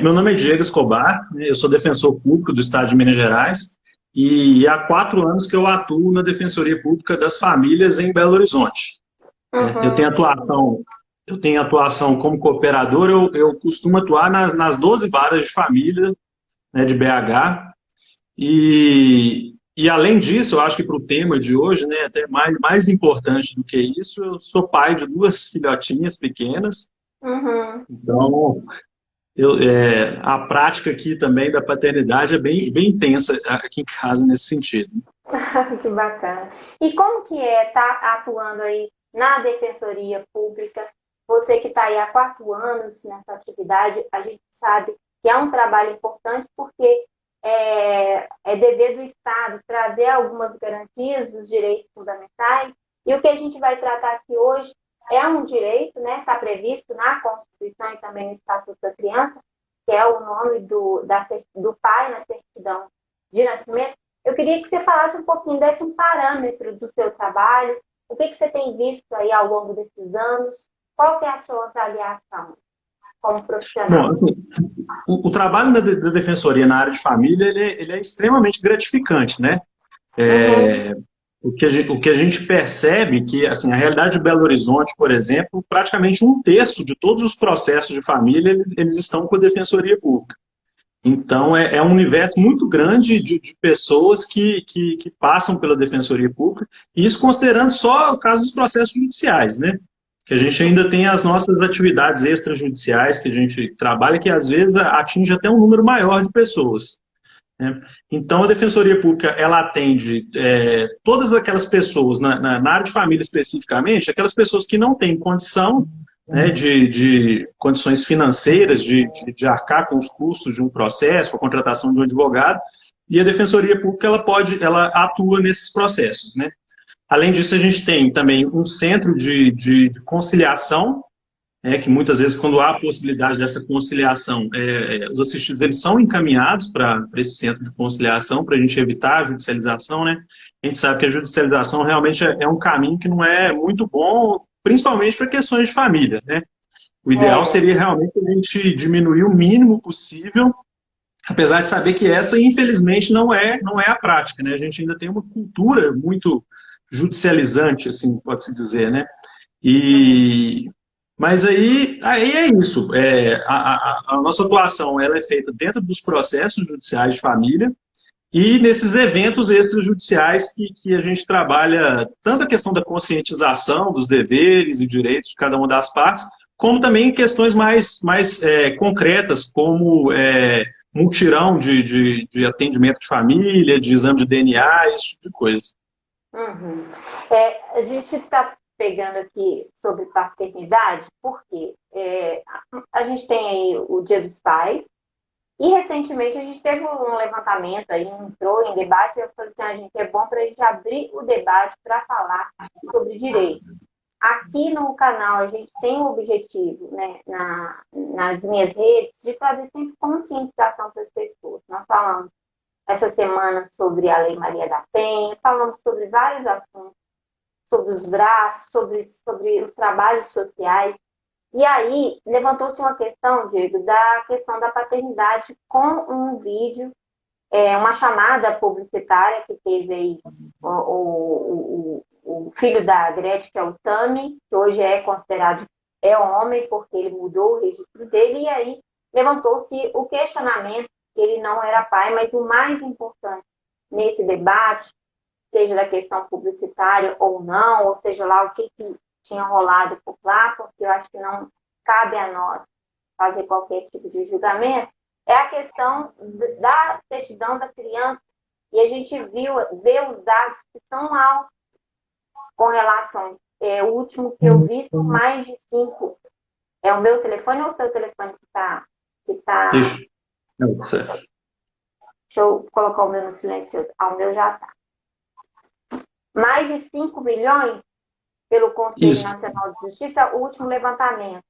Meu nome é Diego Escobar, né, eu sou defensor público do Estado de Minas Gerais e há 4 anos que eu atuo na Defensoria Pública das Famílias em Belo Horizonte. Eu Uhum. tenho atuação como cooperador, eu costumo atuar nas 12 varas de família, né, de BH, e além disso, eu acho que para o tema de hoje, né, até mais importante do que isso, eu sou pai de duas filhotinhas pequenas, Uhum. então a prática aqui também da paternidade é bem intensa aqui em casa nesse sentido. Que bacana. E como que é estar atuando aí na Defensoria Pública? Você que está aí há 4 anos nessa atividade, a gente sabe que é um trabalho importante porque é dever do Estado trazer algumas garantias dos direitos fundamentais. E o que a gente vai tratar aqui hoje é um direito, né? Está previsto na Constituição e também no Estatuto da Criança, que é o nome do pai na certidão de nascimento. Eu queria que você falasse um pouquinho desse parâmetro do seu trabalho, o que você tem visto aí ao longo desses anos, qual que é a sua avaliação como Bom, profissional? assim, o trabalho da defensoria na área de família ele é extremamente gratificante, né? Uhum. O que a gente percebe que, assim, a realidade de Belo Horizonte, por exemplo, praticamente 1/3 de todos os processos de família, eles estão com a defensoria pública. Então, é um universo muito grande de pessoas que passam pela defensoria pública, e isso considerando só o caso dos processos judiciais, né? Que a gente ainda tem as nossas atividades extrajudiciais que a gente trabalha, que às vezes atinge até um número maior de pessoas, né? Então, a Defensoria Pública, ela atende todas aquelas pessoas, na área de família especificamente, aquelas pessoas que não têm condição, né, de condições financeiras, de arcar com os custos de um processo, com a contratação de um advogado, e a Defensoria Pública, ela atua nesses processos, né? Além disso, a gente tem também um centro de conciliação, que muitas vezes, quando há a possibilidade dessa conciliação, os assistidos eles são encaminhados para esse centro de conciliação, para a gente evitar a judicialização, né? A gente sabe que a judicialização realmente é um caminho que não é muito bom, principalmente para questões de família, né? O ideal É, seria realmente a gente diminuir o mínimo possível, apesar de saber que essa, infelizmente, não é a prática, né? A gente ainda tem uma cultura muito judicializante, assim, pode-se dizer, né? E, mas aí é isso. A nossa atuação ela é feita dentro dos processos judiciais de família e nesses eventos extrajudiciais que a gente trabalha tanto a questão da conscientização dos deveres e direitos de cada uma das partes, como também questões mais concretas, como multirão de atendimento de família, de exame de DNA, esse tipo de coisa. uhum. A gente está pegando aqui sobre paternidade, porque a gente tem aí o Dia dos Pais, e recentemente a gente teve um levantamento aí, entrou em debate, e eu falei assim, a gente é bom para a gente abrir o debate para falar sobre direito. Aqui no canal a gente tem o objetivo, né, nas minhas redes, de trazer sempre conscientização para as pessoas. Nós falamos essa semana sobre a Lei Maria da Penha, falamos sobre vários assuntos, sobre os braços, sobre os trabalhos sociais. E aí levantou-se uma questão, Diego, da questão da paternidade com um vídeo, uma chamada publicitária que teve aí o filho da Gretchen, que é o Tami, que hoje é considerado homem, porque ele mudou o registro dele, e aí levantou-se o questionamento que ele não era pai, mas o mais importante nesse debate, seja da questão publicitária ou não, ou seja lá o que tinha rolado por lá, porque eu acho que não cabe a nós fazer qualquer tipo de julgamento, é a questão da certidão da criança. E a gente vê os dados que são altos com relação. O último que eu vi são mais de 5. É o meu telefone ou o seu telefone que está. Que tá... Isso. Não, certo. Deixa eu colocar o meu no silencioso. O meu já está. Mais de 5 milhões pelo Conselho Isso. Nacional de Justiça, o último levantamento.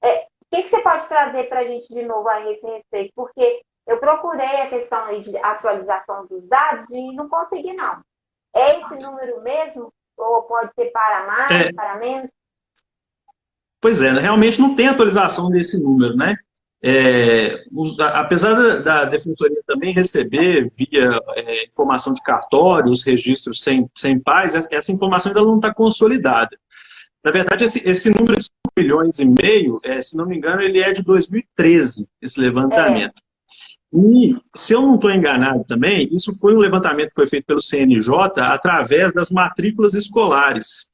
O que você pode trazer para a gente de novo a esse respeito? Porque eu procurei a questão aí de atualização dos dados e não consegui, não. É esse número mesmo? Ou pode ser para mais, É, para menos? Pois é, realmente não tem atualização desse número, né? apesar da defensoria também receber via informação de cartório, os registros sem pais, essa informação ainda não está consolidada. Na verdade, esse número de 5 milhões e meio, se não me engano, ele é de 2013, esse levantamento. E, se eu não estou enganado também, isso foi um levantamento que foi feito pelo CNJ através das matrículas escolares.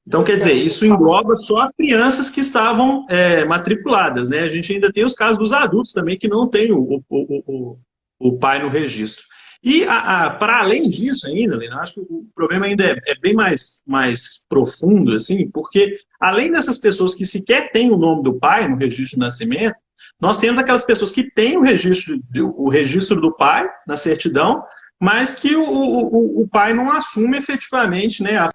Então, quer dizer, isso engloba só as crianças que estavam matriculadas, né? A gente ainda tem os casos dos adultos também que não têm o pai no registro. E, para além disso ainda, Lena, acho que o problema ainda é bem mais profundo, assim, porque além dessas pessoas que sequer têm o nome do pai no registro de nascimento, nós temos aquelas pessoas que têm o registro do pai na certidão, mas que o pai não assume efetivamente, né, a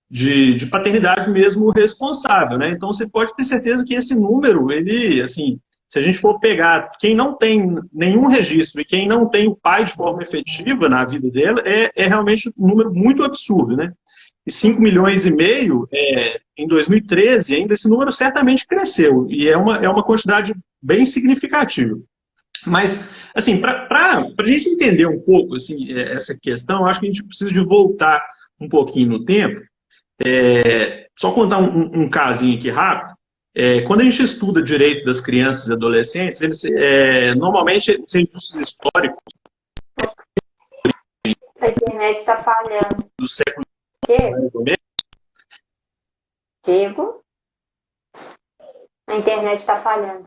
de paternidade mesmo responsável, né? Então, você pode ter certeza que esse número, ele, assim, se a gente for pegar quem não tem nenhum registro e quem não tem o pai de forma efetiva na vida dela, é realmente um número muito absurdo, né? E 5 milhões e meio, em 2013, ainda esse número certamente cresceu, e é uma quantidade bem significativa. Mas, assim, para a gente entender um pouco assim, essa questão, eu acho que a gente precisa de voltar um pouquinho no tempo. Só contar um casinho aqui rápido. Quando a gente estuda direito das crianças e adolescentes, eles normalmente são registros históricos A internet está falhando. do século Diego? Diego? A internet está falhando.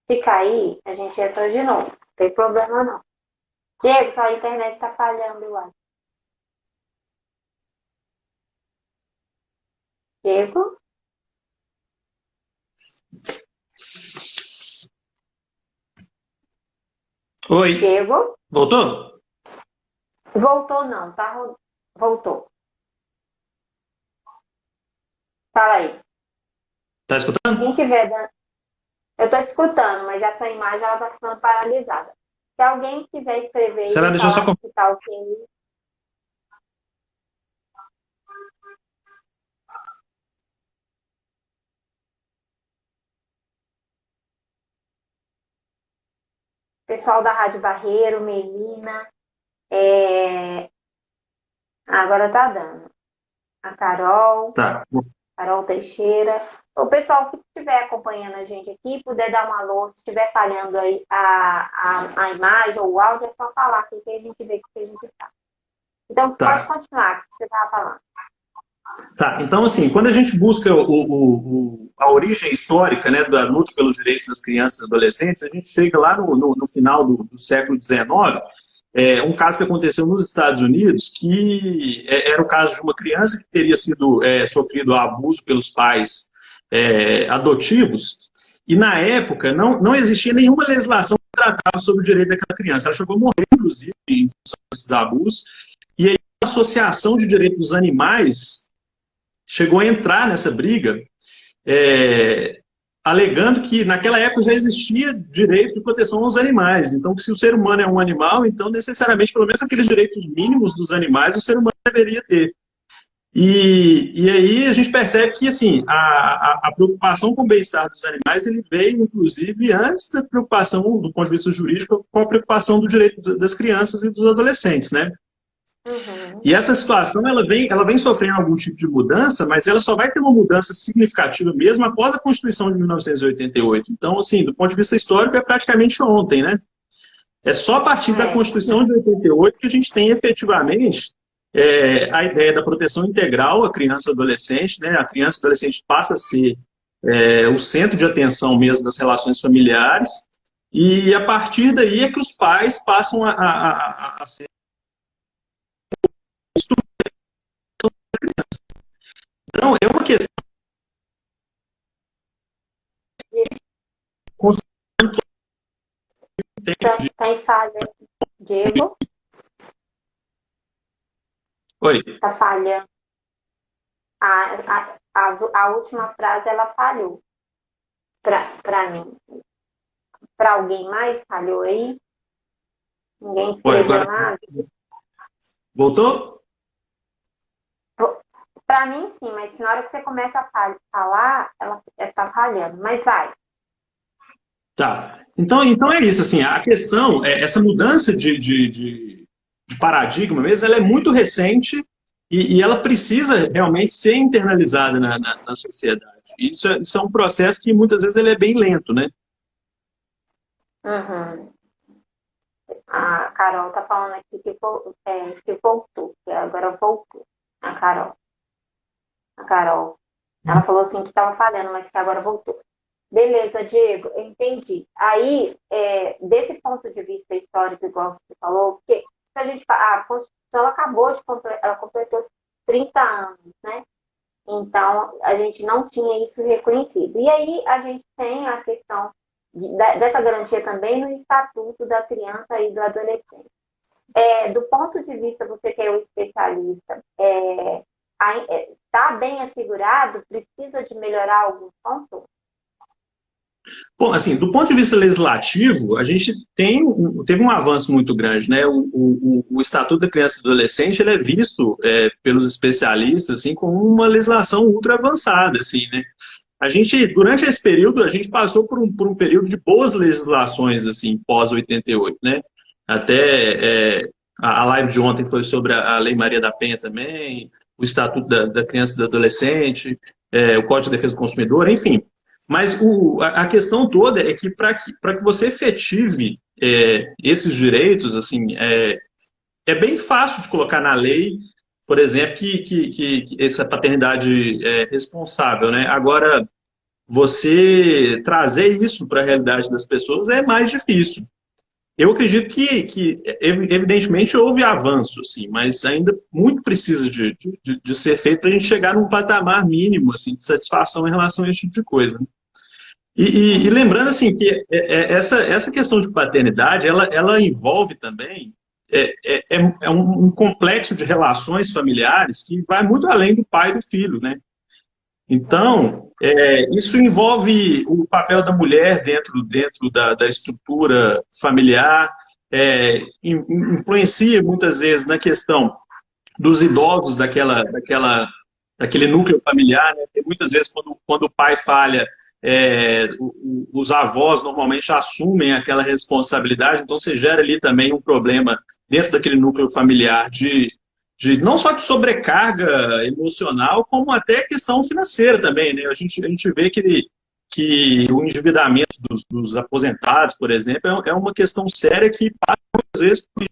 Se cair, a gente entra de novo. Não tem problema, não. Diego, sua internet está falhando, eu acho. Diego? Oi. Diego? Voltou? Voltou, não. Voltou. Fala aí. Tá escutando? Quem tiver dando... Eu estou te escutando, mas a sua imagem está ficando paralisada. Se alguém quiser escrever Será? Deixa eu só... que tá ok. Pessoal da Rádio Barreiro, Melina. Agora tá dando. A Carol. Tá. Carol Teixeira. O pessoal que estiver acompanhando a gente aqui, puder dar um alô, se estiver falhando aí a imagem ou o áudio, é só falar aqui que a gente vê que a gente está. Então, pode continuar, que você estava falando. Tá, então assim, quando a gente busca a origem histórica, né, da luta pelos direitos das crianças e adolescentes, a gente chega lá no final do século XIX, um caso que aconteceu nos Estados Unidos, que era o caso de uma criança que teria sofrido abuso pelos pais adotivos, e na época não existia nenhuma legislação que tratava sobre o direito daquela criança. Ela chegou a morrer, inclusive, em função desses abusos, e aí a Associação de Direitos dos Animais chegou a entrar nessa briga, alegando que naquela época já existia direito de proteção aos animais. Então, que se o ser humano é um animal, então necessariamente, pelo menos aqueles direitos mínimos dos animais, o ser humano deveria ter. E aí a gente percebe que assim, a preocupação com o bem-estar dos animais ele veio, inclusive, antes da preocupação, do ponto de vista jurídico, com a preocupação do direito das crianças e dos adolescentes, né? Uhum. E essa situação ela vem sofrendo algum tipo de mudança, mas ela só vai ter uma mudança significativa mesmo após a Constituição de 1988. Então, assim, do ponto de vista histórico, é praticamente ontem, né? É só a partir da Constituição de 88 que a gente tem efetivamente a ideia da proteção integral à criança e adolescente, né? A criança e adolescente passa a ser o centro de atenção mesmo das relações familiares, e a partir daí é que os pais passam a ser da criança. Então, é uma questão. Está em falha. Diego? Oi. Está falhando. A última frase, ela falhou. Para mim. Para alguém mais, falhou aí? Ninguém escreveu nada? Voltou? Para mim, sim, mas na hora que você começa a falar, ela está falhando. Mas vai. Tá. Então é isso, assim, a questão, essa mudança de paradigma mesmo, ela é muito recente e ela precisa realmente ser internalizada na sociedade. Isso é um processo que muitas vezes ele é bem lento, né? Uhum. A Carol tá falando aqui que voltou, que agora voltou. A Carol. A Carol. Ela falou assim que estava falhando, mas que agora voltou. Beleza, Diego, eu entendi. Aí, desse ponto de vista histórico, igual você falou, porque se a gente a Constituição ela acabou ela completou 30 anos, né? Então, a gente não tinha isso reconhecido. E aí, a gente tem a questão dessa garantia também no Estatuto da Criança e do Adolescente. Do ponto de vista, você que é o especialista, está bem assegurado? Precisa de melhorar algum ponto? Bom, assim, do ponto de vista legislativo, a gente teve um avanço muito grande, né? O Estatuto da Criança e do Adolescente ele é visto pelos especialistas assim, como uma legislação ultra avançada, assim, né? Durante esse período, a gente passou por um período de boas legislações, assim, pós-88, né? A live de ontem foi sobre a Lei Maria da Penha também, o Estatuto da Criança e do Adolescente, o Código de Defesa do Consumidor, enfim. Mas a questão toda é que para que você efetive esses direitos, assim, é bem fácil de colocar na lei, por exemplo, que essa paternidade é responsável, né? Agora, você trazer isso para a realidade das pessoas é mais difícil. Eu acredito que evidentemente, houve avanço, assim, mas ainda muito precisa de ser feito para a gente chegar num patamar mínimo assim, de satisfação em relação a esse tipo de coisa. Né? E lembrando assim que essa questão de paternidade, ela envolve também um complexo de relações familiares que vai muito além do pai e do filho, né? Então, isso envolve o papel da mulher dentro da estrutura familiar, influencia muitas vezes na questão dos idosos daquele núcleo familiar, né? Porque muitas vezes, quando o pai falha, os avós normalmente assumem aquela responsabilidade, então você gera ali também um problema dentro daquele núcleo familiar não só de sobrecarga emocional, como até questão financeira também, né? A gente vê que o endividamento dos aposentados, por exemplo, é uma questão séria que passa, às vezes, por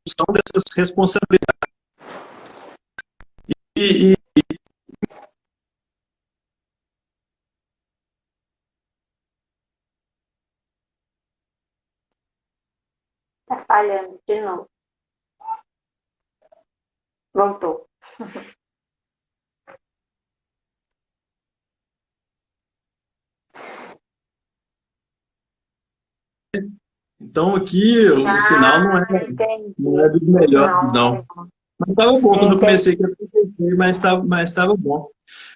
função dessas responsabilidades. E, Tá falhando de novo. Voltou. então, aqui, o sinal Entendi. não é dos melhores, não. Mas estava bom quando eu comecei a acontecer, mas estava bom.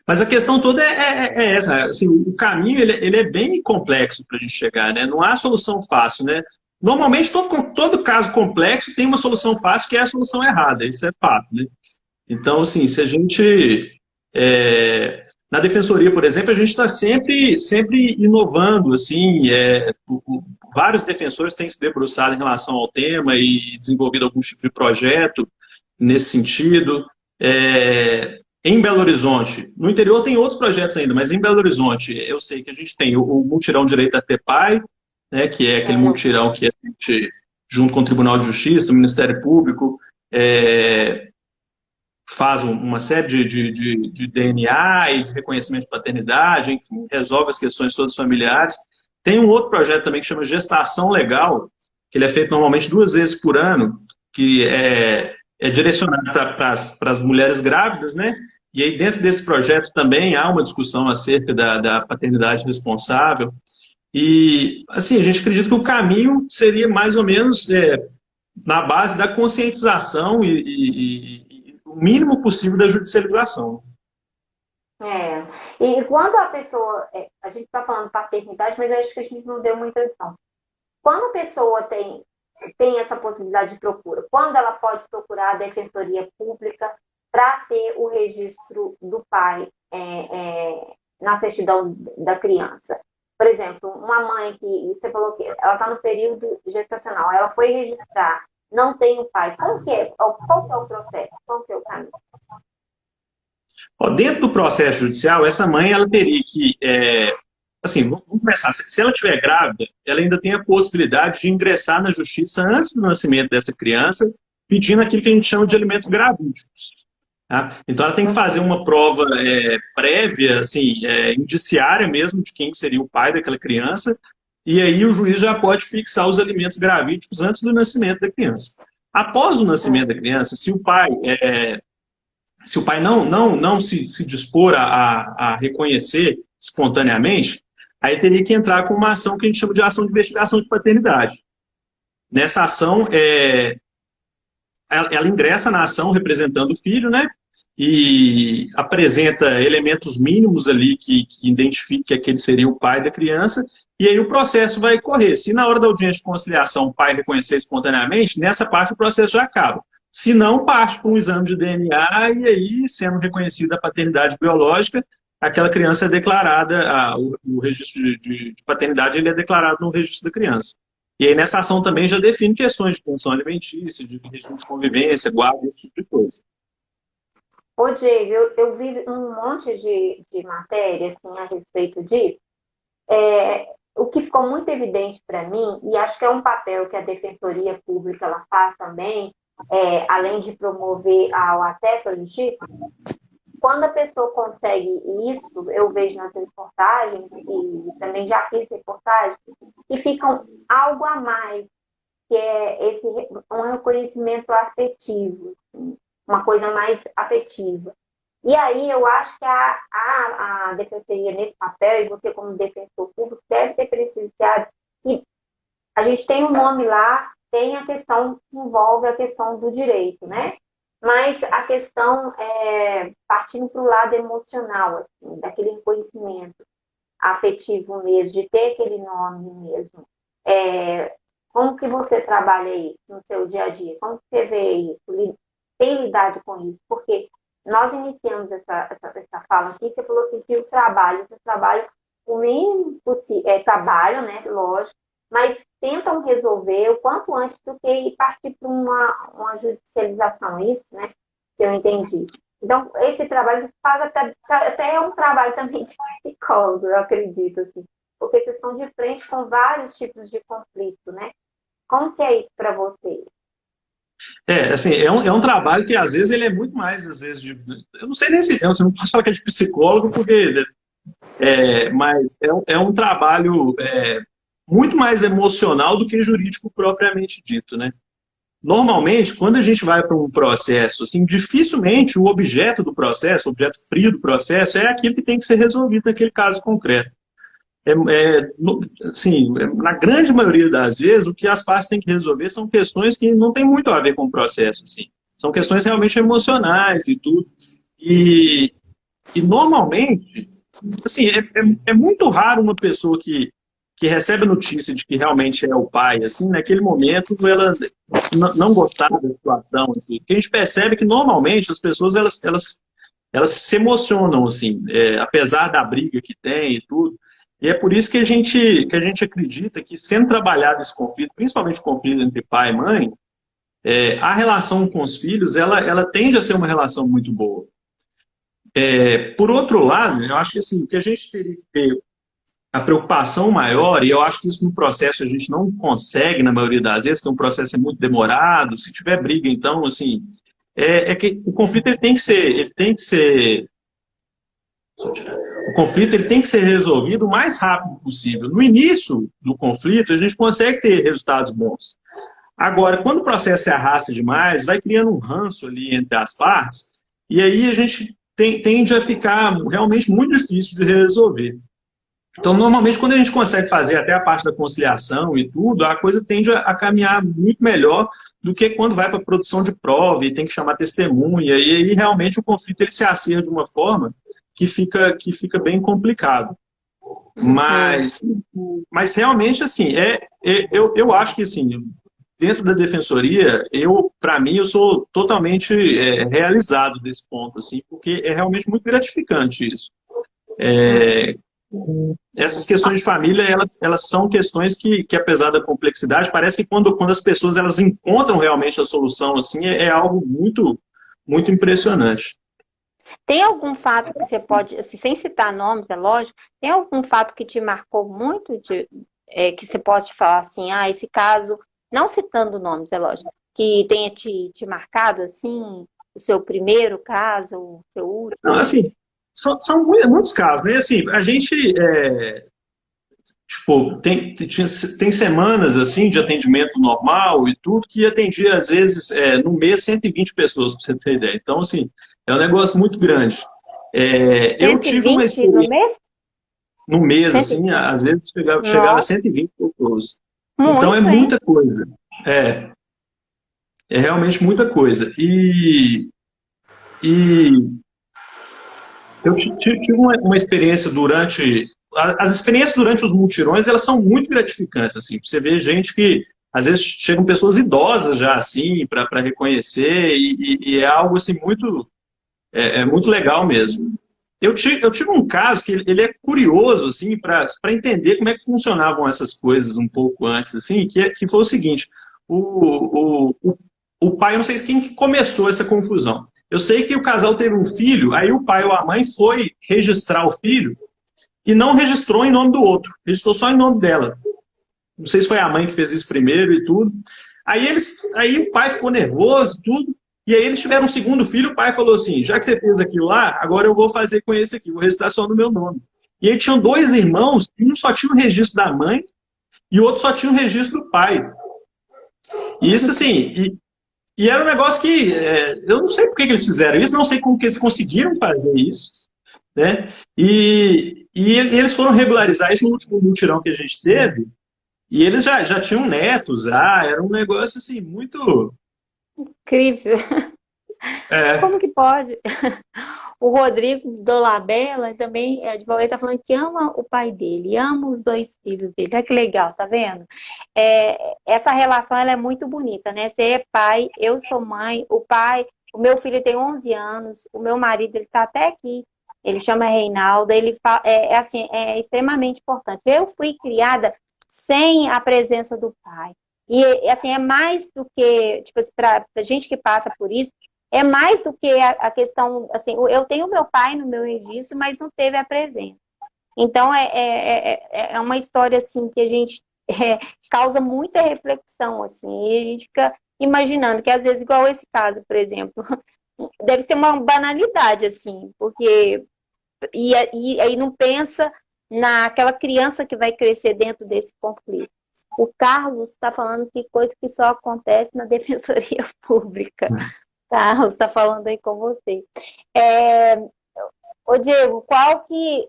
Mas a questão toda é essa. Assim, o caminho ele é bem complexo para a gente chegar, né? Não há solução fácil, né? Normalmente, todo caso complexo tem uma solução fácil, que é a solução errada. Isso é fato, né? Então, assim, se a gente... na defensoria, por exemplo, a gente está sempre inovando, assim, vários defensores têm se debruçado em relação ao tema e desenvolvido algum tipo de projeto nesse sentido. Em Belo Horizonte, no interior tem outros projetos ainda, mas em Belo Horizonte eu sei que a gente tem o Mutirão Direito a Ter Pai, né, que é aquele mutirão que a gente, junto com o Tribunal de Justiça, o Ministério Público, faz uma série de DNA e de reconhecimento de paternidade, enfim, resolve as questões todas familiares. Tem um outro projeto também que chama Gestação Legal, que ele é feito normalmente 2 vezes por ano, que é direcionado para as mulheres grávidas, né? E aí dentro desse projeto também há uma discussão acerca da paternidade responsável. E, assim, a gente acredita que o caminho seria mais ou menos na base da conscientização e o mínimo possível da judicialização. E quando a pessoa... a gente está falando de paternidade, mas acho que a gente não deu muita atenção. Quando a pessoa tem essa possibilidade de procura, quando ela pode procurar a defensoria pública para ter o registro do pai na certidão da criança. Por exemplo, uma mãe que você falou que ela está no período gestacional, ela foi registrar, não tem o pai. Qual que é o processo? Qual que é o caminho? Ó, dentro do processo judicial, essa mãe ela teria que, assim, vamos começar. Se ela estiver grávida, ela ainda tem a possibilidade de ingressar na justiça antes do nascimento dessa criança, pedindo aquilo que a gente chama de alimentos gravídicos. Tá? Então, ela tem que fazer uma prova prévia, assim, indiciária mesmo, de quem seria o pai daquela criança, e aí o juiz já pode fixar os alimentos gravídicos antes do nascimento da criança. Após o nascimento da criança, se o pai não se dispor a reconhecer espontaneamente, aí teria que entrar com uma ação que a gente chama de ação de investigação de paternidade. Nessa ação, ela ingressa na ação representando o filho, né? E apresenta elementos mínimos ali que identifique que aquele seria o pai da criança, e aí o processo vai correr. Se na hora da audiência de conciliação o pai reconhecer espontaneamente, nessa parte o processo já acaba. Se não, parte para um exame de DNA e aí, sendo reconhecida a paternidade biológica, aquela criança é declarada, o registro de paternidade ele é declarado no registro da criança. E aí nessa ação também já define questões de pensão alimentícia, de regime de convivência, guarda, esse tipo de coisa. Ô, Diego, eu vi um monte de matéria assim, a respeito disso. O que ficou muito evidente para mim, e acho que é um papel que a Defensoria Pública ela faz também, além de promover o acesso à justiça, quando a pessoa consegue isso, eu vejo nas reportagens, e também já fiz reportagens, que ficam algo a mais, que é um reconhecimento afetivo, assim, uma coisa mais afetiva. E aí eu acho que a Defensoria nesse papel, e você como defensor público, deve ter presenciado que a gente tem um nome lá, tem a questão que envolve a questão do direito, né? Mas a questão partindo para o lado emocional, assim, daquele reconhecimento afetivo mesmo, de ter aquele nome mesmo. Como que você trabalha isso no seu dia a dia? Como que você vê isso? Tem lidado com isso? Porque nós iniciamos essa fala aqui, você falou assim que você trabalha o mínimo possível, trabalham, né, lógico, mas tentam resolver o quanto antes do que partir para uma judicialização, isso, né, que eu entendi. Então, esse trabalho faz até um trabalho também de psicólogo, eu acredito, assim, porque vocês estão de frente com vários tipos de conflito, né? Como que é isso para vocês? Assim, é um trabalho que às vezes ele é muito mais, às vezes, eu não sei nem se, eu não posso falar que é de psicólogo, porque, mas é um trabalho muito mais emocional do que jurídico propriamente dito, né? Normalmente, quando a gente vai para um processo, assim, dificilmente o objeto do processo, o objeto frio do processo, é aquilo que tem que ser resolvido naquele caso concreto. Assim, na grande maioria das vezes, o que as partes têm que resolver são questões que não têm muito a ver com o processo. Assim. São questões realmente emocionais e tudo. E normalmente, assim, é muito raro uma pessoa que recebe a notícia de que realmente é o pai, assim, naquele momento, ela não gostar da situação. Assim. O que a gente percebe é que, normalmente, as pessoas, elas se emocionam, assim, apesar da briga que tem e tudo. E é por isso que a gente acredita que, sendo trabalhado esse conflito, principalmente o conflito entre pai e mãe, a relação com os filhos, ela tende a ser uma relação muito boa. Por outro lado, eu acho que assim, o que a gente teria que ter a preocupação maior, e eu acho que isso no processo a gente não consegue, na maioria das vezes, que um processo é muito demorado, se tiver briga, então, assim, que o conflito ele tem que ser o conflito ele tem que ser resolvido o mais rápido possível. No início do conflito, a gente consegue ter resultados bons. Agora, quando o processo se arrasta demais, vai criando um ranço ali entre as partes, e aí a gente tende a ficar realmente muito difícil de resolver. Então, normalmente, quando a gente consegue fazer até a parte da conciliação e tudo, a coisa tende a caminhar muito melhor do que quando vai para a produção de prova e tem que chamar testemunha, e aí realmente o conflito ele se acirra de uma forma que fica bem complicado. Mas realmente, assim, eu acho que, assim, dentro da defensoria, para mim, eu sou totalmente realizado desse ponto, assim, porque é realmente muito gratificante isso. É, essas questões de família, elas são questões que, apesar da complexidade, parece que quando as pessoas elas encontram realmente a solução, assim, é algo muito, muito impressionante. Tem algum fato que você pode, assim, sem citar nomes, é lógico, tem algum fato que te marcou muito, que você pode falar assim, esse caso, não citando nomes, é lógico, que tenha te marcado, assim, o seu primeiro caso, o seu último? Não, assim, são muitos casos, né? Assim, a gente, tipo, tem semanas, assim, de atendimento normal e tudo, que atendia, às vezes, no mês, 120 pessoas, para você ter ideia. Então, assim, é um negócio muito grande. Eu tive uma 120 no experiência mês? no mês, assim, 120. às vezes chegava a Nossa, 120 pessoas. Então, é muito, hein? muita coisa. É, é realmente muita coisa. E eu tive uma experiência durante... As experiências durante os multirões, elas são muito gratificantes, assim. Você vê gente que, às vezes, chegam pessoas idosas já, assim, para reconhecer, e é algo, assim, muito legal mesmo. Eu tive um caso que ele é curioso, assim, para entender como é que funcionavam essas coisas um pouco antes, assim, que foi o seguinte, o pai, eu não sei quem que começou essa confusão. Eu sei que o casal teve um filho, aí o pai ou a mãe foi registrar o filho e não registrou em nome do outro, registrou só em nome dela. Não sei se foi a mãe que fez isso primeiro e tudo. Aí o pai ficou nervoso, tudo. E aí eles tiveram um segundo filho, o pai falou assim, já que você fez aquilo lá, agora eu vou fazer com esse aqui, vou registrar só no meu nome. E aí tinham dois irmãos, um só tinha o registro da mãe e o outro só tinha o registro do pai. E isso assim, e era um negócio que eu não sei por que eles fizeram isso, não sei como que eles conseguiram fazer isso, né? E eles foram regularizar isso no último mutirão que a gente teve, e eles já tinham netos, era um negócio assim, muito... Incrível. É, Como que pode? O Rodrigo Dolabella também é advogado, ele está falando que ama o pai dele, ama os dois filhos dele. Olha que legal, tá vendo? Essa relação ela é muito bonita, né? Você é pai, eu sou mãe, o meu filho tem 11 anos, o meu marido ele está até aqui, ele chama Reinaldo, ele fala, assim, é extremamente importante. Eu fui criada sem a presença do pai. E assim, é mais do que, tipo, para gente que passa por isso, é mais do que a questão, assim, eu tenho meu pai no meu registro, mas não teve a presença. Então, é uma história, assim, que a gente causa muita reflexão, assim, e a gente fica imaginando que, às vezes, igual esse caso, por exemplo, deve ser uma banalidade, assim, porque... E aí não pensa naquela criança que vai crescer dentro desse conflito. O Carlos está falando que coisa que só acontece na Defensoria Pública. Carlos está falando aí com você. Ô Diego, qual que,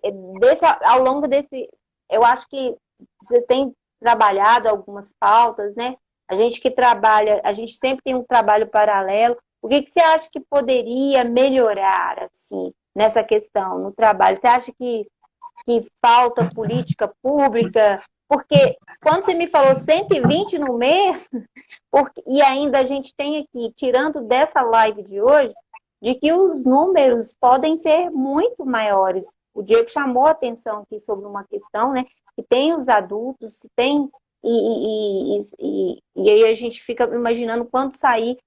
ao longo desse, eu acho que vocês têm trabalhado algumas pautas, né? A gente que trabalha, a gente sempre tem um trabalho paralelo. O que você acha que poderia melhorar, assim, nessa questão, no trabalho? Você acha que falta política pública? Porque quando você me falou 120 no mês, e ainda a gente tem aqui, tirando dessa live de hoje, de que os números podem ser muito maiores. O Diego chamou a atenção aqui sobre uma questão, né? Que tem os adultos, tem. E aí a gente fica imaginando quando sair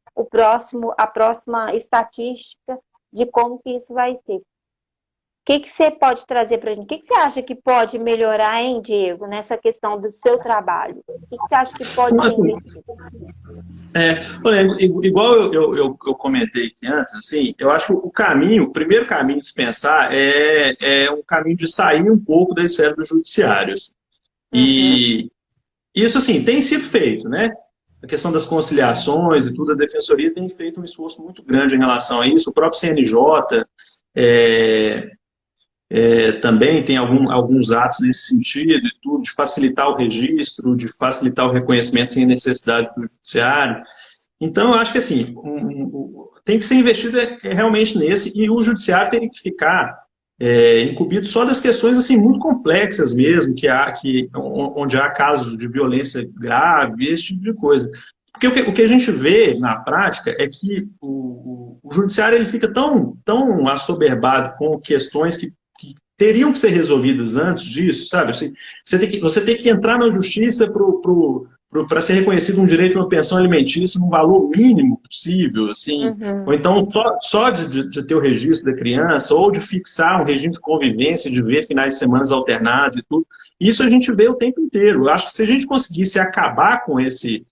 a próxima estatística de como que isso vai ser. O que você pode trazer para a gente? O que você acha que pode melhorar, hein, Diego, nessa questão do seu trabalho? O que você acha que pode ser investido? Igual eu comentei aqui antes, assim, eu acho que o primeiro caminho de se pensar é um caminho de sair um pouco da esfera dos judiciários. E isso, assim, tem sido feito, né? A questão das conciliações e tudo, a Defensoria tem feito um esforço muito grande em relação a isso. O próprio CNJ também tem alguns atos nesse sentido e tudo, de facilitar o registro, de facilitar o reconhecimento sem necessidade do judiciário. Então, eu acho que assim, tem que ser investido realmente nesse, e o judiciário tem que ficar incumbido só das questões assim, muito complexas mesmo, onde há casos de violência grave, esse tipo de coisa. Porque o que a gente vê na prática é que o judiciário ele fica tão assoberbado com questões que teriam que ser resolvidas antes disso, sabe? Você tem que entrar na justiça para ser reconhecido um direito a uma pensão alimentícia num valor mínimo possível, assim, ou então só de ter o registro da criança, ou de fixar um regime de convivência, de ver finais de semana alternados e tudo. Isso a gente vê o tempo inteiro. Eu acho que se a gente conseguisse acabar com esse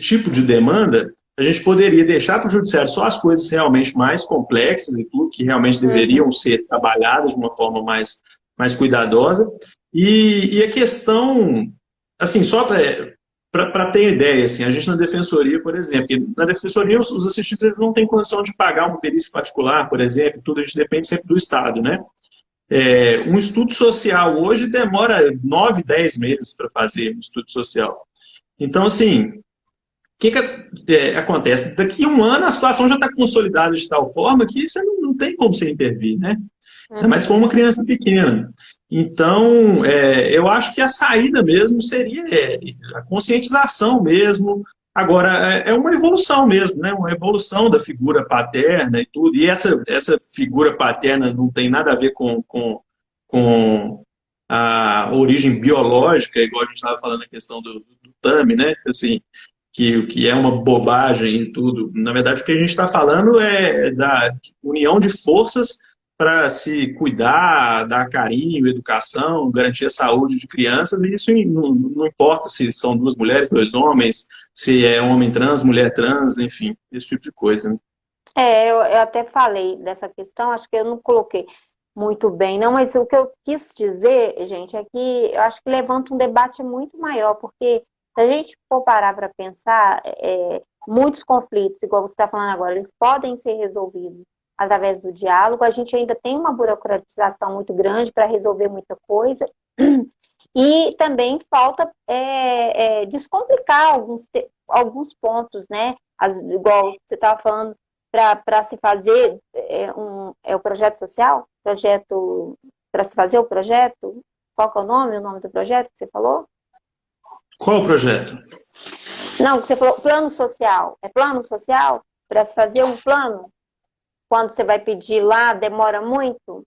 tipo de demanda, a gente poderia deixar para o judiciário só as coisas realmente mais complexas e tudo, que realmente deveriam ser trabalhadas de uma forma mais cuidadosa. E a questão, assim, só para ter ideia, assim, a gente na defensoria, por exemplo, na defensoria os assistidos eles não têm condição de pagar uma perícia particular, por exemplo, tudo a gente depende sempre do Estado, né? Um estudo social hoje demora 9, 10 meses para fazer um estudo social. Então, assim, o que acontece? Daqui a um ano a situação já está consolidada de tal forma que você não tem como você intervir, né? Mas for uma criança pequena. Então, eu acho que a saída mesmo seria a conscientização mesmo. Agora, é uma evolução mesmo, né? Uma evolução da figura paterna e tudo. E essa figura paterna não tem nada a ver com a origem biológica, igual a gente estava falando na questão do TAMI, né? Assim, que é uma bobagem e tudo. Na verdade, o que a gente está falando é da união de forças para se cuidar, dar carinho, educação, garantir a saúde de crianças, e isso não importa se são duas mulheres, dois homens, se é homem trans, mulher trans, enfim, esse tipo de coisa. Né? Eu até falei dessa questão, acho que eu não coloquei muito bem, não, mas o que eu quis dizer, gente, é que eu acho que levanta um debate muito maior, porque se a gente for parar para pensar, muitos conflitos, igual você está falando agora, eles podem ser resolvidos através do diálogo. A gente ainda tem uma burocratização muito grande para resolver muita coisa. E também falta descomplicar alguns pontos, né? Igual você estava falando, para se fazer o projeto social? Para se fazer o projeto? Qual que é o nome do projeto que você falou? Qual o projeto? Não, que você falou plano social. É plano social? Para se fazer um plano? Quando você vai pedir lá, demora muito?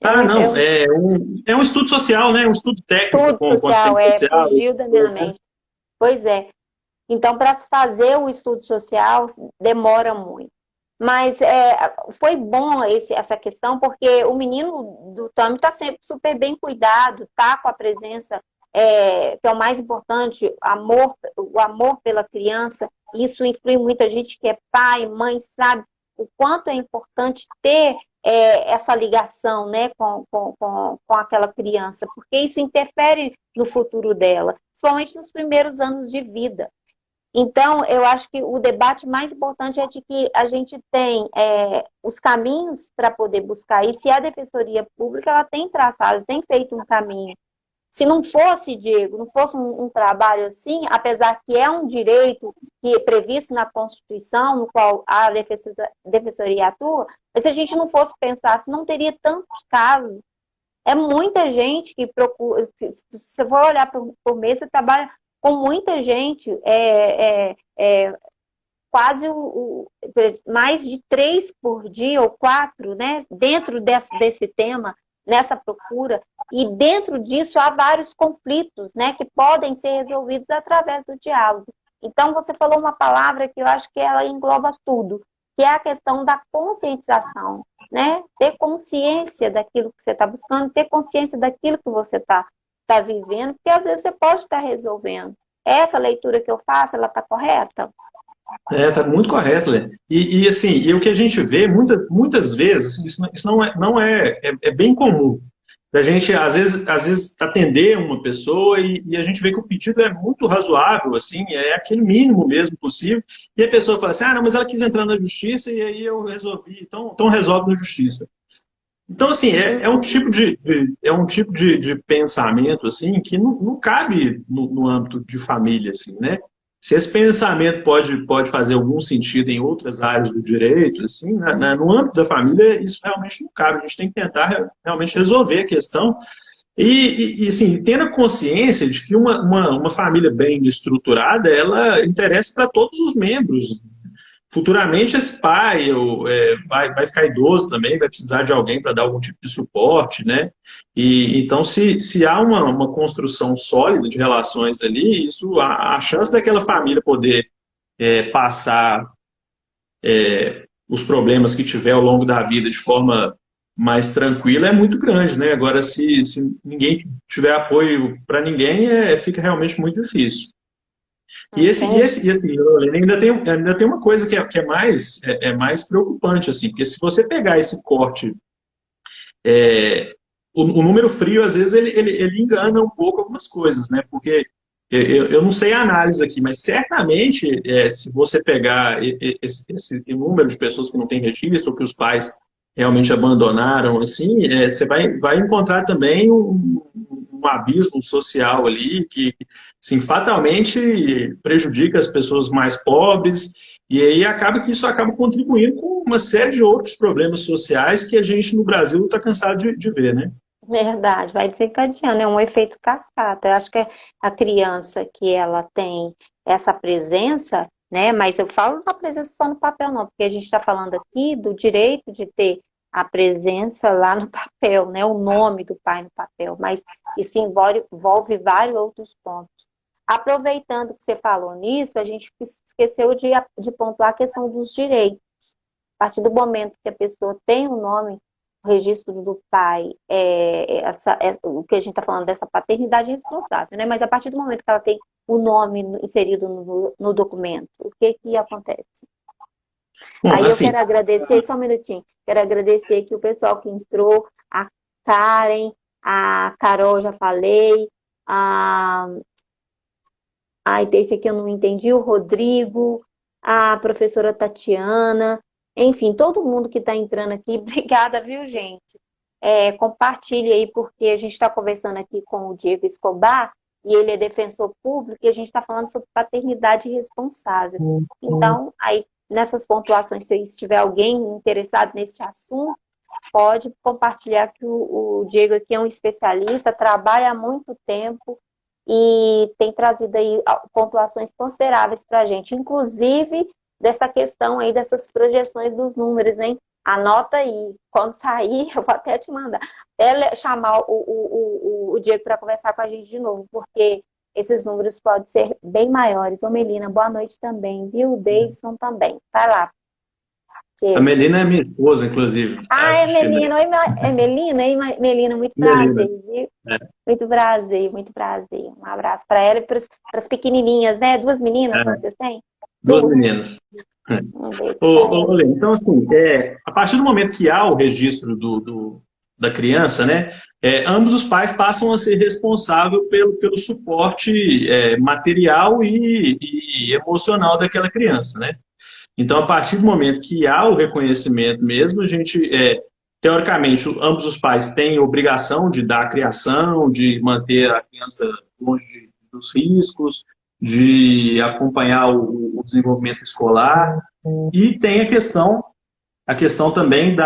Não, é um estudo social, né? Um estudo técnico. Estudo social, fugiu da minha mente. Pois é. Então, para se fazer o estudo social, demora muito. Mas foi bom essa questão, porque o menino do TAMI está sempre super bem cuidado, está com a presença, que é o mais importante, o amor pela criança. Isso influi muita gente que é pai, mãe, sabe o quanto é importante ter essa ligação, né, com aquela criança, porque isso interfere no futuro dela, principalmente nos primeiros anos de vida. Então, eu acho que o debate mais importante é de que a gente tem os caminhos para poder buscar isso, e a Defensoria Pública ela tem traçado, tem feito um caminho. Se não fosse, Diego, não fosse um trabalho assim, apesar que é um direito que é previsto na Constituição, no qual a Defensoria atua, mas se a gente não fosse pensar, se não teria tantos casos. É muita gente que procura, se você for olhar por mês, você trabalha com muita gente, quase mais de 3 por dia, ou 4, né, dentro desse tema, nessa procura, e dentro disso há vários conflitos, né, que podem ser resolvidos através do diálogo. Então, você falou uma palavra que eu acho que ela engloba tudo, que é a questão da conscientização, né, ter consciência daquilo que você está buscando, ter consciência daquilo que você está vivendo, porque às vezes você pode estar resolvendo. Essa leitura que eu faço, ela está correta? Está muito correto, Lê. Assim, o que a gente vê, muitas vezes, assim, isso não é bem comum. Da gente, às vezes, atender uma pessoa e a gente vê que o pedido é muito razoável, assim, é aquele mínimo mesmo possível, e a pessoa fala assim, não, mas ela quis entrar na justiça e aí eu resolvi, então resolve na justiça. Então, assim, é um tipo de pensamento, assim, que não cabe no âmbito de família, assim, né? Se esse pensamento pode fazer algum sentido em outras áreas do direito, assim, no âmbito da família, isso realmente não cabe. A gente tem que tentar realmente resolver a questão. Assim, tendo a consciência de que uma família bem estruturada, ela interessa para todos os membros. Futuramente, esse pai vai ficar idoso também, vai precisar de alguém para dar algum tipo de suporte, né? Então, se há uma construção sólida de relações ali, isso, a chance daquela família poder passar os problemas que tiver ao longo da vida de forma mais tranquila é muito grande, né? Agora, se ninguém tiver apoio para ninguém, fica realmente muito difícil. E assim, Lorena, ainda tem uma coisa que é mais preocupante, assim, porque se você pegar esse corte, o número frio, às vezes, ele engana um pouco algumas coisas, né? Porque eu não sei a análise aqui, mas certamente, se você pegar esse número de pessoas que não têm registro, ou que os pais realmente abandonaram, assim, você vai encontrar também um abismo social ali que, assim, fatalmente prejudica as pessoas mais pobres, e aí acaba que isso acaba contribuindo com uma série de outros problemas sociais que a gente no Brasil está cansado de ver, né? Verdade, vai desencadeando, é um efeito cascata. Eu acho que a criança que ela tem essa presença, né? Mas eu falo da presença só no papel, não, porque a gente está falando aqui do direito de ter a presença lá no papel, né? O nome do pai no papel, mas isso envolve vários outros pontos. Aproveitando que você falou nisso, a gente esqueceu de pontuar a questão dos direitos. A partir do momento que a pessoa tem o nome, o registro do pai, o que a gente está falando dessa paternidade responsável, né? Mas a partir do momento que ela tem o nome inserido no documento, o que acontece? Bom, Aí eu assim, quero agradecer, só um minutinho, quero agradecer aqui o pessoal que entrou, a Karen, a Carol, já falei, a... Ai, esse aqui eu não entendi, o Rodrigo, a professora Tatiana, enfim, todo mundo que está entrando aqui, obrigada, viu, gente? Compartilhe aí, porque a gente está conversando aqui com o Diego Escobar, e ele é defensor público, e a gente está falando sobre paternidade responsável. Então, aí, nessas pontuações, se tiver alguém interessado nesse assunto, pode compartilhar que o Diego aqui é um especialista, trabalha há muito tempo, e tem trazido aí pontuações consideráveis para a gente, inclusive dessa questão aí, dessas projeções dos números, hein? Anota aí, quando sair, eu vou até te mandar, até chamar o Diego para conversar com a gente de novo, porque esses números podem ser bem maiores. Ô Melina, boa noite também, viu? O Davidson também. Vai lá. a Melina é minha esposa, inclusive, está É assistindo aí. Melina. Oi, é Melina, hein, Melina, muito Melina. prazer, viu? Muito prazer, muito prazer. Um abraço para ela e para as pequenininhas, né? Duas meninas que É, vocês têm? duas Duas. meninas. Um beijo para Ô, ela. Lê, então, assim, a partir do momento que há o registro da criança, né, ambos os pais passam a ser responsáveis pelo suporte material e emocional daquela criança, né? Então, a partir do momento que há o reconhecimento mesmo, a gente, teoricamente, ambos os pais têm obrigação de dar a criação, de manter a criança longe dos riscos, de acompanhar o desenvolvimento escolar, e tem a questão também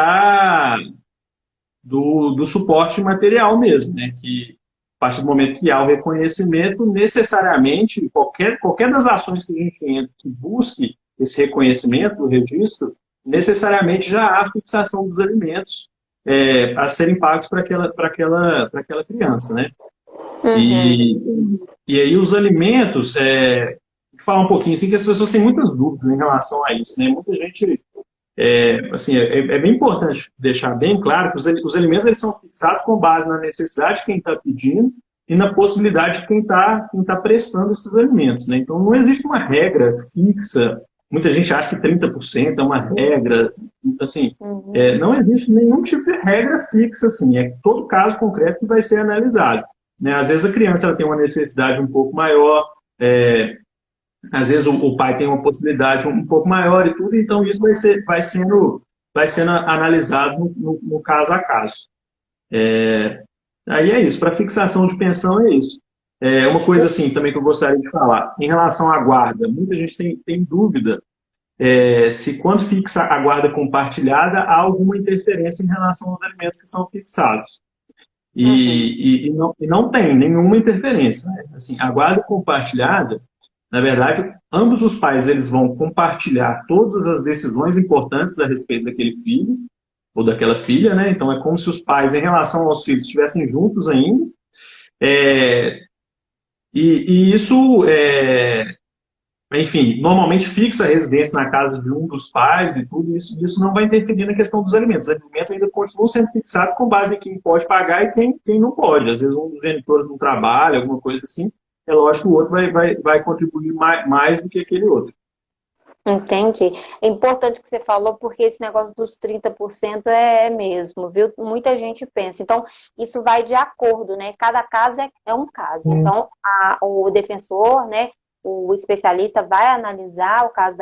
do suporte material mesmo, né? Que a partir do momento que há o reconhecimento, necessariamente, qualquer das ações que a gente entra que busque esse reconhecimento, o registro, necessariamente já há a fixação dos alimentos a serem pagos para aquela criança, né? Uhum. E, e aí os alimentos, vou falar um pouquinho assim, que as pessoas têm muitas dúvidas em relação a isso, né? Muita gente assim, é bem importante deixar bem claro que os alimentos eles são fixados com base na necessidade de quem está pedindo e na possibilidade de quem tá prestando esses alimentos, né? Então, não existe uma regra fixa. Muita gente acha que 30% é uma regra. Assim, Uhum. não existe nenhum tipo de regra fixa, assim. É todo caso concreto que vai ser analisado, né? Às vezes a criança ela tem uma necessidade um pouco maior, às vezes o pai tem uma possibilidade um pouco maior e tudo, então isso vai sendo analisado no caso a caso. Aí é isso, para fixação de pensão é isso. Uma coisa assim também que eu gostaria de falar, em relação à guarda, muita gente tem dúvida se quando fixa a guarda compartilhada há alguma interferência em relação aos alimentos que são fixados. Uhum. E não tem nenhuma interferência, né? Assim, a guarda compartilhada, na verdade, ambos os pais eles vão compartilhar todas as decisões importantes a respeito daquele filho ou daquela filha, né? Então é como se os pais, em relação aos filhos, estivessem juntos ainda. É, e isso, enfim, normalmente fixa a residência na casa de um dos pais e tudo isso não vai interferir na questão dos alimentos. Os alimentos ainda continuam sendo fixados com base em quem pode pagar e quem não pode. Às vezes um dos genitores não trabalha, alguma coisa assim, é lógico que o outro vai contribuir mais do que aquele outro. Entendi. É importante que você falou, porque esse negócio dos 30% é mesmo, viu? Muita gente pensa. Então, isso vai de acordo, né? Cada caso é um caso. Então, o defensor, né, o especialista vai analisar o caso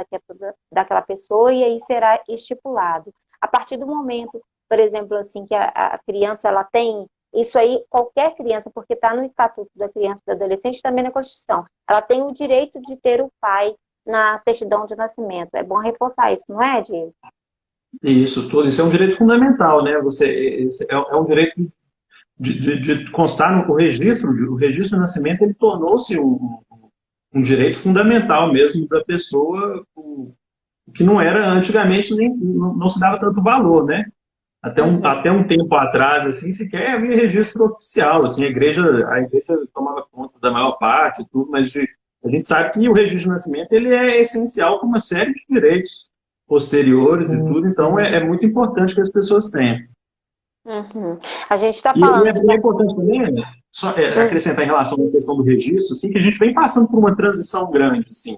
daquela pessoa e aí será estipulado. A partir do momento, por exemplo, assim, que a criança ela tem, isso aí, qualquer criança, porque está no Estatuto da Criança e do Adolescente, também na Constituição, ela tem o direito de ter o pai na certidão de nascimento. É bom reforçar isso, não é, Diego? Isso, tudo, isso é um direito fundamental, né? É um direito de constar no o registro de nascimento, ele tornou-se um direito fundamental mesmo da pessoa, o que não era antigamente, nem, não se dava tanto valor, né? Uhum. Até um tempo atrás, assim, sequer havia registro oficial, assim, a igreja tomava conta da maior parte, tudo, mas a gente sabe que o registro de nascimento ele é essencial para uma série de direitos posteriores e tudo, então é muito importante que as pessoas tenham. Uhum. A gente está E falando é então. importante também, né, só Hum. acrescentar em relação à questão do registro, assim, que a gente vem passando por uma transição grande, assim.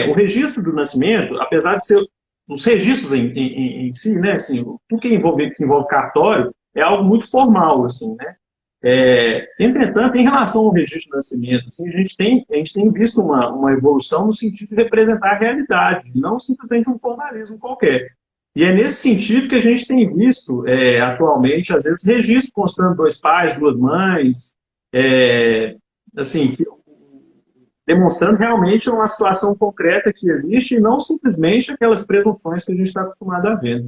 O registro do nascimento, apesar de ser os registros em si, né, assim, tudo que envolve cartório é algo muito formal, assim, né? Entretanto, em relação ao registro de nascimento, assim, a gente tem visto uma evolução no sentido de representar a realidade, não simplesmente um formalismo qualquer. E é nesse sentido que a gente tem visto, atualmente, às vezes, registro constando dois pais, duas mães, é, assim, demonstrando realmente uma situação concreta que existe e não simplesmente aquelas presunções que a gente está acostumado a ver.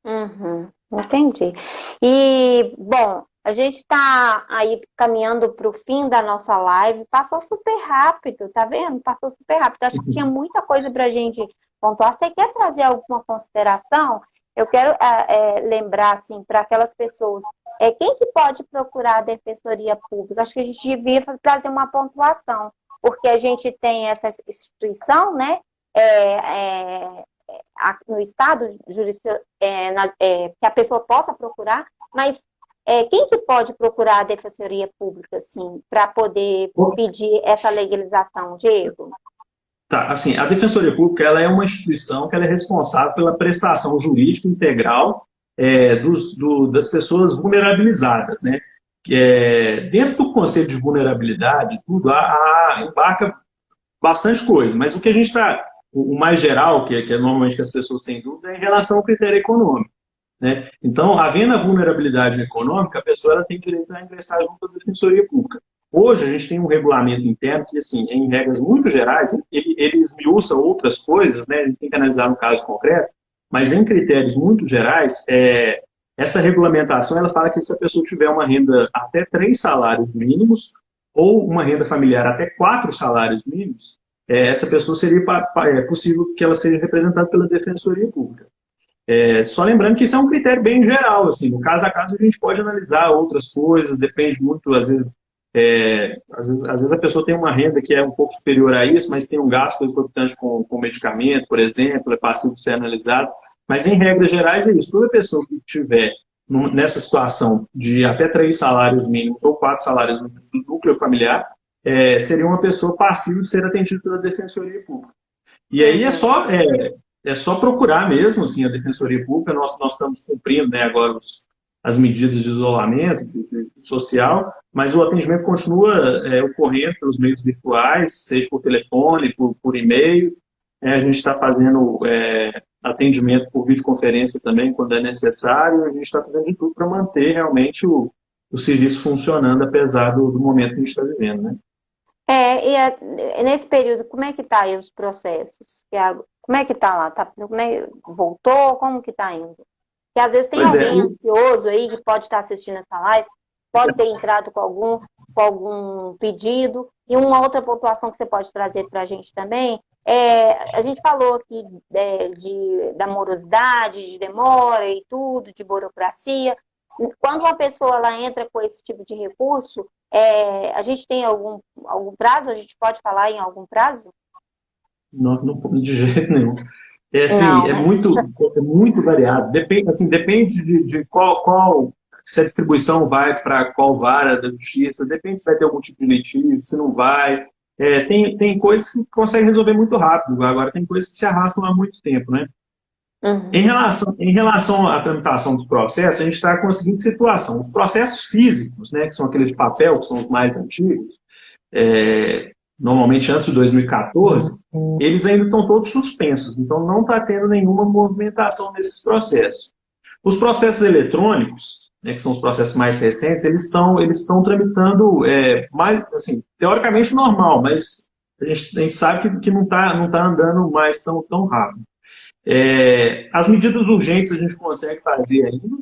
Uhum. Entendi. E, bom, a gente está aí caminhando para o fim da nossa live. Passou super rápido, tá vendo? Passou super rápido. Acho que tinha muita coisa para a gente pontuar. Você quer trazer alguma consideração? Eu quero lembrar, assim, para aquelas pessoas, quem que pode procurar a Defensoria Pública? Acho que a gente devia trazer uma pontuação, porque a gente tem essa instituição, né? É, é, no estado que a pessoa possa procurar, mas quem que pode procurar a Defensoria Pública, assim, para poder pedir essa legalização, Diego? Tá, assim, a Defensoria Pública ela é uma instituição que ela é responsável pela prestação jurídica integral das pessoas vulnerabilizadas, né? Dentro do conceito de vulnerabilidade, tudo embarca bastante coisa, mas o que a gente está, o mais geral, que é normalmente que as pessoas têm dúvida, é em relação ao critério econômico, né? Então, havendo a vulnerabilidade econômica, a pessoa ela tem direito a ingressar junto à Defensoria Pública. Hoje, a gente tem um regulamento interno que, assim, em regras muito gerais, ele esmiuça outras coisas, né? A gente tem que analisar no caso concreto, mas em critérios muito gerais, essa regulamentação ela fala que se a pessoa tiver uma renda até 3 salários mínimos ou uma renda familiar até 4 salários mínimos, essa pessoa seria possível que ela seja representada pela Defensoria Pública. Só lembrando que isso é um critério bem geral, assim, no caso a caso a gente pode analisar outras coisas, depende muito, às vezes a pessoa tem uma renda que é um pouco superior a isso, mas tem um gasto exorbitante com medicamento, por exemplo, é passivo de ser analisado, mas em regras gerais é isso, toda pessoa que tiver nessa situação de até 3 salários mínimos ou 4 salários mínimos do núcleo familiar, seria uma pessoa passível de ser atendida pela Defensoria Pública. E aí Uhum. é só procurar mesmo assim, a Defensoria Pública. Nós estamos cumprindo, né, agora as medidas de isolamento social, mas o atendimento continua ocorrendo pelos meios virtuais, seja por telefone, por e-mail. A gente está fazendo atendimento por videoconferência também, quando é necessário. A gente está fazendo de tudo para manter realmente o serviço funcionando, apesar do momento que a gente está vivendo, né? Nesse período, como é que tá aí os processos? Como é que tá lá? Voltou? Como que tá indo? Porque às vezes tem Pois é, alguém ansioso aí que pode estar assistindo essa live. pode ter entrado com algum pedido. E uma outra pontuação que você pode trazer para a gente também, a gente falou aqui da morosidade, de demora e tudo, de burocracia. Quando uma pessoa ela entra com esse tipo de recurso, a gente tem algum prazo? A gente pode falar em algum prazo? Não, não, de jeito nenhum. Assim, Não, né? é muito variado. Depende, assim, depende de qual, se a distribuição vai para qual vara da justiça, depende se vai ter algum tipo de litígio, se não vai. Tem coisas que conseguem resolver muito rápido, agora tem coisas que se arrastam há muito tempo, né? Uhum. Em relação à tramitação dos processos, a gente está com a seguinte situação: os processos físicos, né, que são aqueles de papel, que são os mais antigos, normalmente antes de 2014, eles ainda estão todos suspensos, então não está tendo nenhuma movimentação nesses processos. Os processos eletrônicos, né, que são os processos mais recentes, eles estão tramitando mais, assim, teoricamente normal, mas a gente sabe que não tá andando mais tão rápido. As medidas urgentes a gente consegue fazer ainda,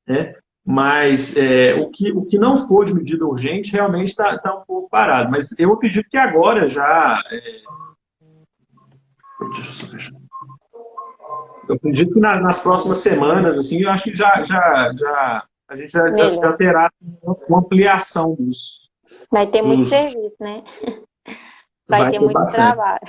né? Mas o que não for de medida urgente realmente está um pouco parado. Mas eu acredito que agora já. Deixa eu só fechar. Eu acredito que nas próximas semanas, assim, eu acho que a gente já Melhor. terá uma ampliação Vai ter muito dos. serviço, né? Vai Vai ter ter muito bastante. trabalho.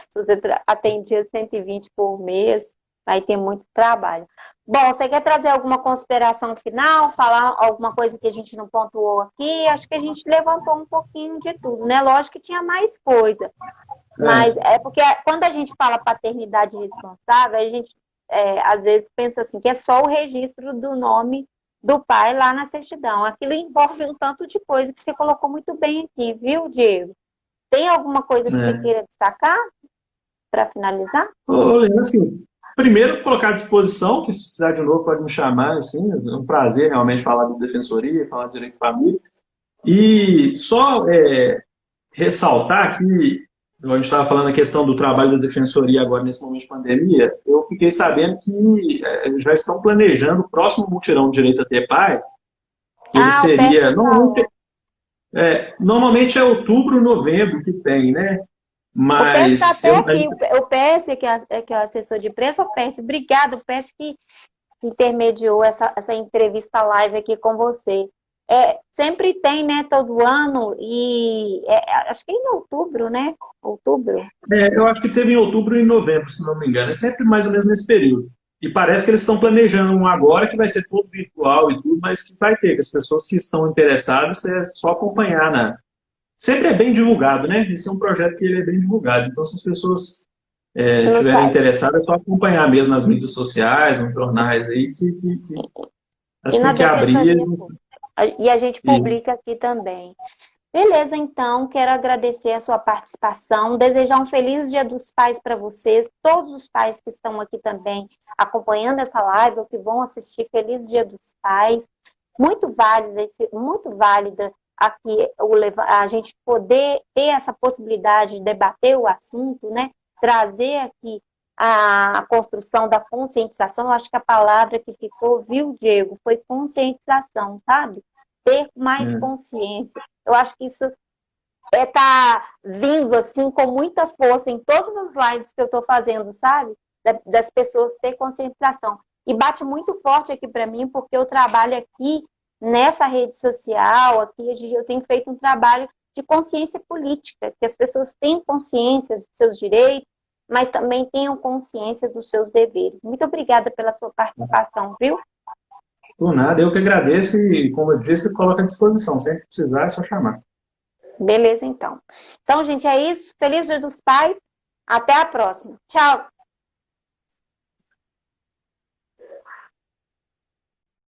Se você atendia 120 por mês, vai ter muito trabalho. Bom, você quer trazer alguma consideração final? Falar alguma coisa que a gente não pontuou aqui? Acho que a gente levantou um pouquinho de tudo, né? Lógico que tinha mais coisa, mas É, é porque quando a gente fala paternidade responsável, a gente às vezes pensa assim, que é só o registro do nome do pai lá na certidão. Aquilo envolve um tanto de coisa que você colocou muito bem aqui, viu, Diego? Tem alguma coisa que você né? queira destacar para finalizar? Ô, Lena, assim, primeiro colocar à disposição, que se precisar de novo pode me chamar, assim, é um prazer realmente falar de defensoria, falar de direito de família. E só ressaltar que, a gente estava falando a questão do trabalho da defensoria agora nesse momento de pandemia, eu fiquei sabendo que já estão planejando o próximo mutirão de direito a ter pai, ele Ah, o seria, Pérez falou. normalmente é outubro, novembro que tem, né? O Pérez está Mas até aqui. O Pérez, que é o assessor de imprensa, o Pérez, obrigado, o Pérez que intermediou essa entrevista live aqui com você. Sempre tem, né, todo ano, e acho que é em outubro, né? Outubro. eu acho que teve em outubro e em novembro, se não me engano, é sempre mais ou menos nesse período. E parece que eles estão planejando um agora que vai ser todo virtual e tudo, mas que vai ter, que as pessoas que estão interessadas é só acompanhar sempre é bem divulgado, né? Esse é um projeto que ele é bem divulgado. Então, se as pessoas No estiverem site. interessadas, é só acompanhar mesmo nas mídias sociais, nos jornais aí, que E na assim que abrir. Defensoria Pública. E a gente Isso. publica aqui também. Beleza, então, quero agradecer a sua participação, desejar um feliz Dia dos Pais para vocês, todos os pais que estão aqui também acompanhando essa live ou que vão assistir, feliz Dia dos Pais. Muito válida, muito válida aqui a gente poder ter essa possibilidade de debater o assunto, né? Trazer aqui a construção da conscientização. Eu acho que a palavra que ficou, viu, Diego, foi conscientização, sabe? Ter mais É. consciência. Eu acho que isso tá vindo assim com muita força em todas as lives que eu estou fazendo, sabe? Das pessoas ter conscientização. E bate muito forte aqui para mim, porque eu trabalho aqui nessa rede social, aqui eu tenho feito um trabalho de consciência política, que as pessoas tenham consciência dos seus direitos, mas também tenham consciência dos seus deveres. Muito obrigada pela sua participação, viu? Por nada, eu que agradeço e, como eu disse, coloco à disposição. Sempre que precisar, é só chamar. Beleza, então. Então, gente, é isso. Feliz Dia dos Pais. Até a próxima. Tchau.